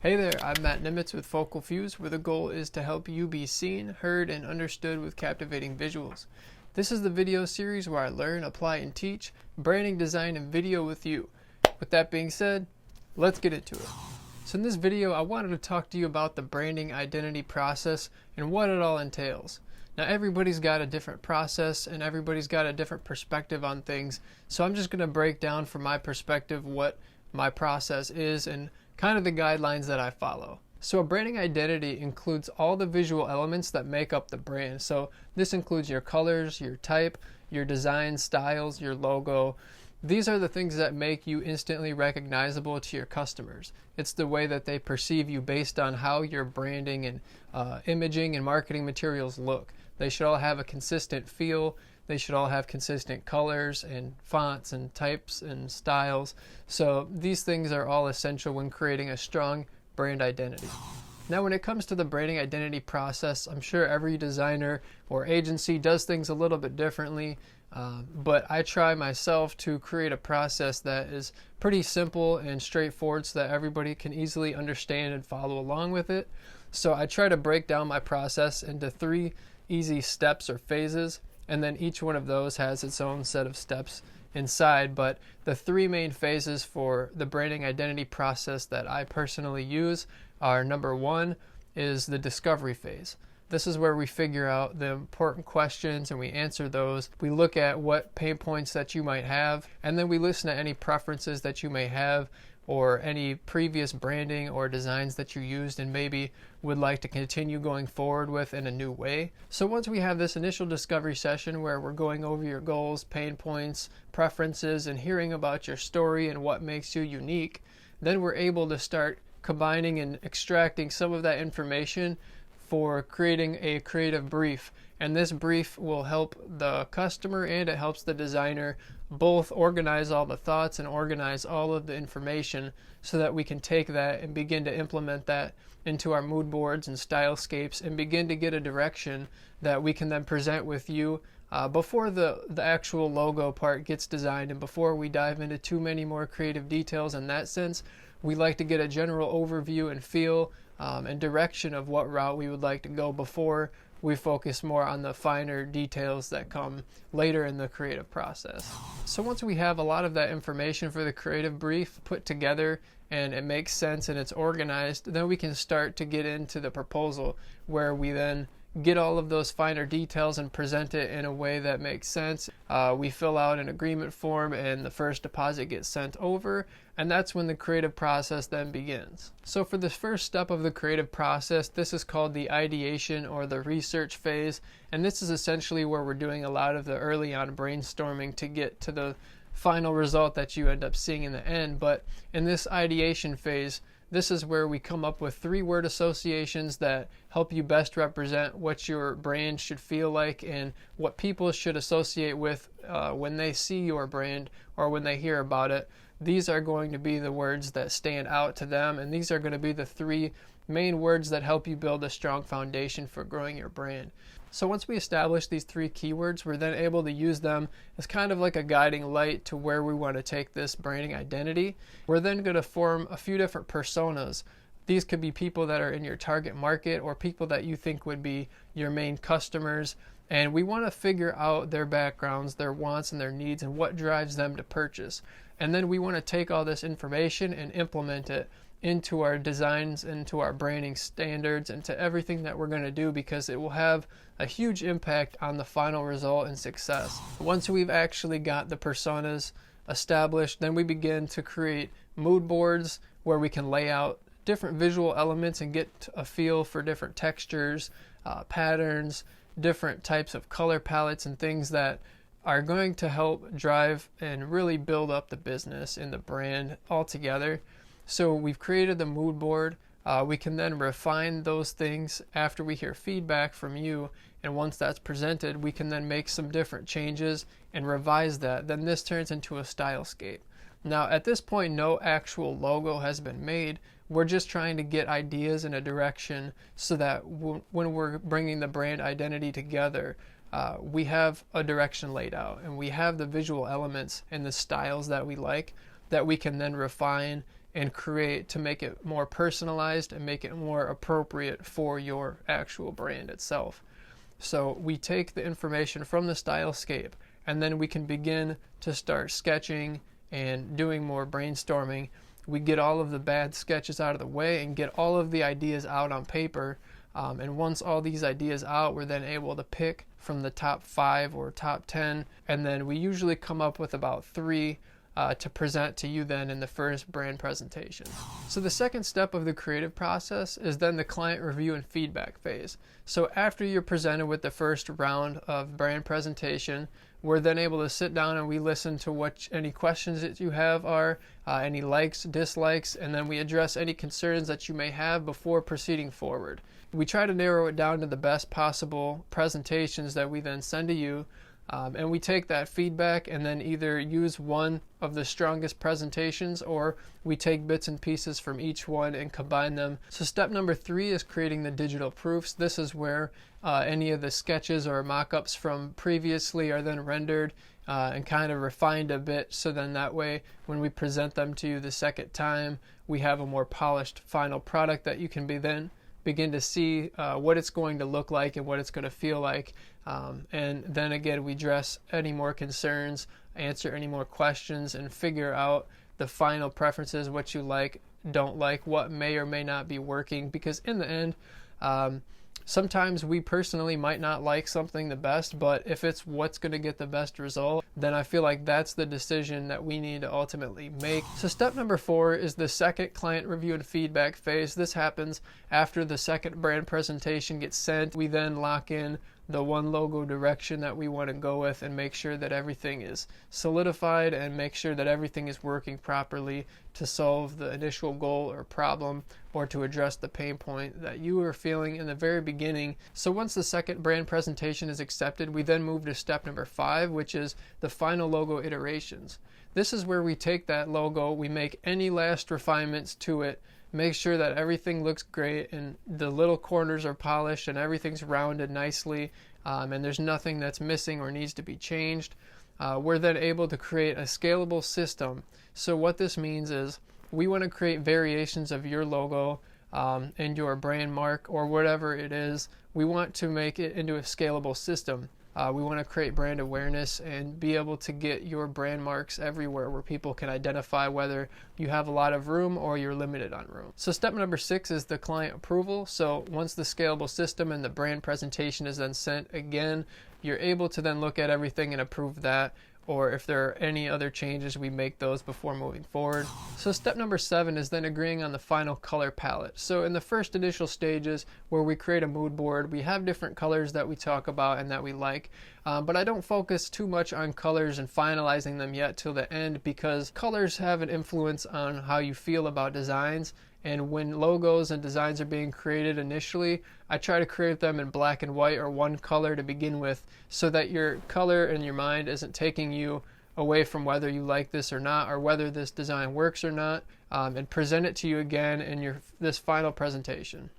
Hey there, I'm Matt Nimitz with Focal Fuse, where the goal is to help you be seen, heard, and understood with captivating visuals. This is the video series where I learn, apply, and teach branding, design, and video with you. With that being said, let's get into it. So in this video, I wanted to talk to you about the branding identity process and what it all entails. Now everybody's got a different process and everybody's got a different perspective on things, so I'm just going to break down from my perspective what my process is and kind of the guidelines that I follow. So a branding identity includes all the visual elements that make up the brand. So this includes your colors, your type, your design styles, your logo. These are the things that make you instantly recognizable to your customers. It's the way that they perceive you based on how your branding and imaging and marketing materials look. They should all have a consistent feel. They should all have consistent colors and fonts and types and styles. So these things are all essential when creating a strong brand identity. Now when it comes to the branding identity process, I'm sure every designer or agency does things a little bit differently, but I try myself to create a process that is pretty simple and straightforward so that everybody can easily understand and follow along with it. So I try to break down my process into 3 easy steps or phases, and then each one of those has its own set of steps inside. But the 3 main phases for the branding identity process that I personally use are: number 1 is the discovery phase. This is where we figure out the important questions and we answer those. We look at what pain points that you might have, and then we listen to any preferences that you may have or any previous branding or designs that you used and maybe would like to continue going forward with in a new way. So once we have this initial discovery session where we're going over your goals, pain points, preferences, and hearing about your story and what makes you unique, then we're able to start combining and extracting some of that information for creating a creative brief. And this brief will help the customer and it helps the designer both organize all the thoughts and organize all of the information so that we can take that and begin to implement that into our mood boards and stylescapes and begin to get a direction that we can then present with you before the actual logo part gets designed and before we dive into too many more creative details. In that sense, we like to get a general overview and feel and direction of what route we would like to go before we focus more on the finer details that come later in the creative process. So once we have a lot of that information for the creative brief put together and it makes sense and it's organized, then we can start to get into the proposal where we then get all of those finer details and present it in a way that makes sense. We fill out an agreement form and the first deposit gets sent over, and that's when the creative process then begins. So for the first step of the creative process, this is called the ideation or the research phase, and this is essentially where we're doing a lot of the early on brainstorming to get to the final result that you end up seeing in the end. But in this ideation phase, this is where we come up with 3 word associations that help you best represent what your brand should feel like and what people should associate with when they see your brand or when they hear about it. These are going to be the words that stand out to them, and these are going to be the 3 main words that help you build a strong foundation for growing your brand. So once we establish these 3 keywords, we're then able to use them as kind of like a guiding light to where we want to take this branding identity. We're then going to form a few different personas. These could be people that are in your target market or people that you think would be your main customers. And we want to figure out their backgrounds, their wants, and their needs, and what drives them to purchase. And then we want to take all this information and implement it into our designs, into our branding standards, and to everything that we're going to do, because it will have a huge impact on the final result and success. Once we've actually got the personas established, then we begin to create mood boards where we can lay out different visual elements and get a feel for different textures, patterns, different types of color palettes, and things that are going to help drive and really build up the business and the brand altogether. So we've created the mood board. We can then refine those things after we hear feedback from you, and once that's presented, we can then make some different changes and revise that. Then this turns into a stylescape. Now at this point, no actual logo has been made. We're just trying to get ideas in a direction so that when we're bringing the brand identity together, we have a direction laid out and we have the visual elements and the styles that we like that we can then refine and create to make it more personalized and make it more appropriate for your actual brand itself. So we take the information from the stylescape, and then we can begin to start sketching and doing more brainstorming. We get all of the bad sketches out of the way and get all of the ideas out on paper. And once all these ideas out, we're then able to pick from the top 5 or top 10, and then we usually come up with about 3 to present to you then in the first brand presentation. So the second step of the creative process is then the client review and feedback phase. So after you're presented with the first round of brand presentation, we're then able to sit down and we listen to what any questions that you have are, any likes, dislikes, and then we address any concerns that you may have before proceeding forward. We try to narrow it down to the best possible presentations that we then send to you. And we take that feedback and then either use one of the strongest presentations, or we take bits and pieces from each one and combine them. So step number 3 is creating the digital proofs. This is where any of the sketches or mock-ups from previously are then rendered and kind of refined a bit, so then that way when we present them to you the second time, we have a more polished final product that you can begin to see what it's going to look like and what it's going to feel like. And then again, we address any more concerns, answer any more questions, and figure out the final preferences, what you like, don't like, what may or may not be working. Because in the end, sometimes we personally might not like something the best, but if it's what's going to get the best result, then I feel like that's the decision that we need to ultimately make. So step number 4 is the second client review and feedback phase. This happens after the second brand presentation gets sent. We then lock in the one logo direction that we want to go with and make sure that everything is solidified and make sure that everything is working properly to solve the initial goal or problem, or to address the pain point that you were feeling in the very beginning. So once the second brand presentation is accepted, we then move to step number 5, which is the final logo iterations. This is where we take that logo, we make any last refinements to it, make sure that everything looks great and the little corners are polished and everything's rounded nicely, and there's nothing that's missing or needs to be changed. We're then able to create a scalable system. So what this means is we want to create variations of your logo and your brand mark or whatever it is. We want to make it into a scalable system. We want to create brand awareness and be able to get your brand marks everywhere where people can identify whether you have a lot of room or you're limited on room. So step number 6 is the client approval. So once the scalable system and the brand presentation is then sent again, you're able to then look at everything and approve that, or if there are any other changes, we make those before moving forward. So step number 7 is then agreeing on the final color palette. So in the first initial stages where we create a mood board, we have different colors that we talk about and that we like, but I don't focus too much on colors and finalizing them yet till the end, because colors have an influence on how you feel about designs. And when logos and designs are being created initially, I try to create them in black and white or one color to begin with, so that your color in your mind isn't taking you away from whether you like this or not, or whether this design works or not, and present it to you again in this final presentation.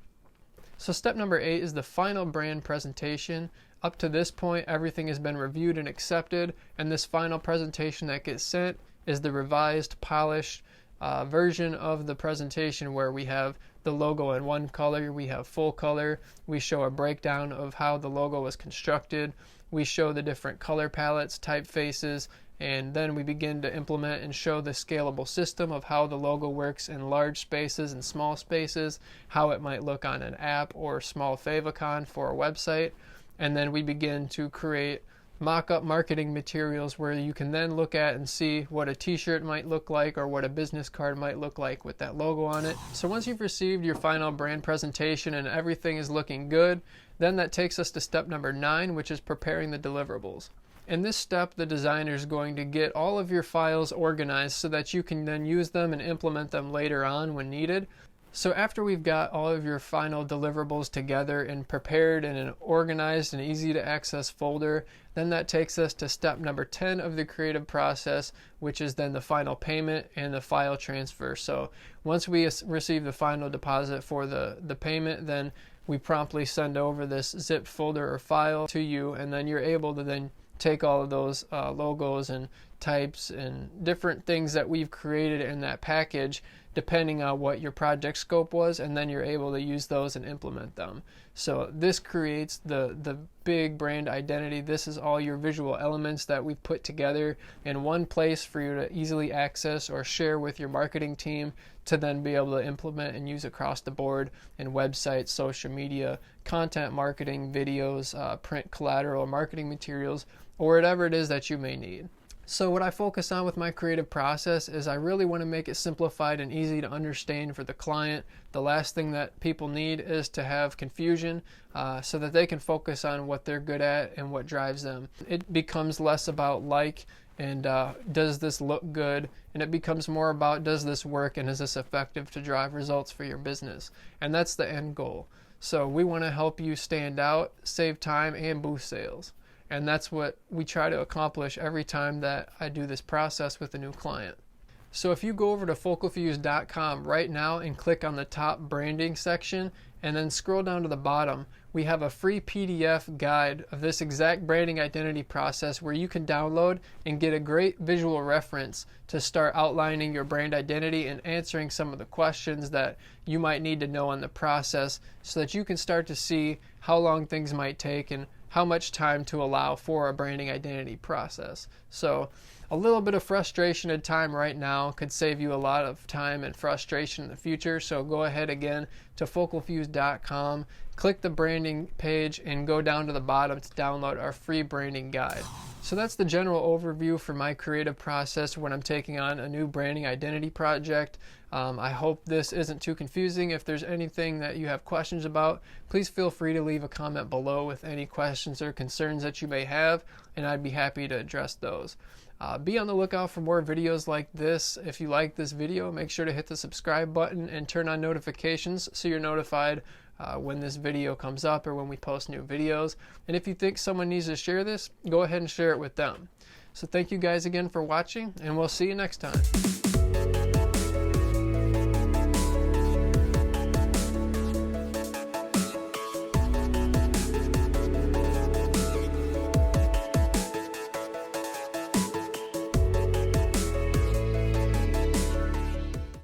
So step number 8 is the final brand presentation. Up to this point, everything has been reviewed and accepted, and this final presentation that gets sent is the revised, polished version of the presentation, where we have the logo in one color, we have full color, we show a breakdown of how the logo was constructed, we show the different color palettes, typefaces, and then we begin to implement and show the scalable system of how the logo works in large spaces and small spaces, how it might look on an app or small favicon for a website, and then we begin to create mock-up marketing materials where you can then look at and see what a t-shirt might look like or what a business card might look like with that logo on it. So once you've received your final brand presentation and everything is looking good, then that takes us to step number 9, which is preparing the deliverables. In this step, the designer is going to get all of your files organized so that you can then use them and implement them later on when needed. So after we've got all of your final deliverables together and prepared in an organized and easy to access folder, then that takes us to step number 10 of the creative process, which is then the final payment and the file transfer. So once we receive the final deposit for the payment, then we promptly send over this zip folder or file to you, and then you're able to then take all of those logos and types and different things that we've created in that package depending on what your project scope was, and then you're able to use those and implement them. So this creates the big brand identity. This is all your visual elements that we've put together in one place for you to easily access or share with your marketing team to then be able to implement and use across the board in websites, social media, content marketing, videos, print collateral, marketing materials, or whatever it is that you may need. So what I focus on with my creative process is I really want to make it simplified and easy to understand for the client. The last thing that people need is to have confusion, so that they can focus on what they're good at and what drives them. It becomes less about and does this look good, and it becomes more about does this work and is this effective to drive results for your business. And that's the end goal. So we want to help you stand out, save time, and boost sales. And that's what we try to accomplish every time that I do this process with a new client. So if you go over to focalfuse.com right now and click on the top branding section and then scroll down to the bottom, we have a free PDF guide of this exact branding identity process where you can download and get a great visual reference to start outlining your brand identity and answering some of the questions that you might need to know in the process, so that you can start to see how long things might take and how much time to allow for a branding identity process. So a little bit of frustration and time right now could save you a lot of time and frustration in the future. So go ahead again to focalfuse.com, click the branding page, and go down to the bottom to download our free branding guide. So that's the general overview for my creative process when I'm taking on a new branding identity project. I hope this isn't too confusing. If there's anything that you have questions about, please feel free to leave a comment below with any questions or concerns that you may have, and I'd be happy to address those. Be on the lookout for more videos like this. If you like this video, make sure to hit the subscribe button and turn on notifications so you're notified when this video comes up or when we post new videos. And if you think someone needs to share this, go ahead and share it with them. So thank you guys again for watching, and we'll see you next time.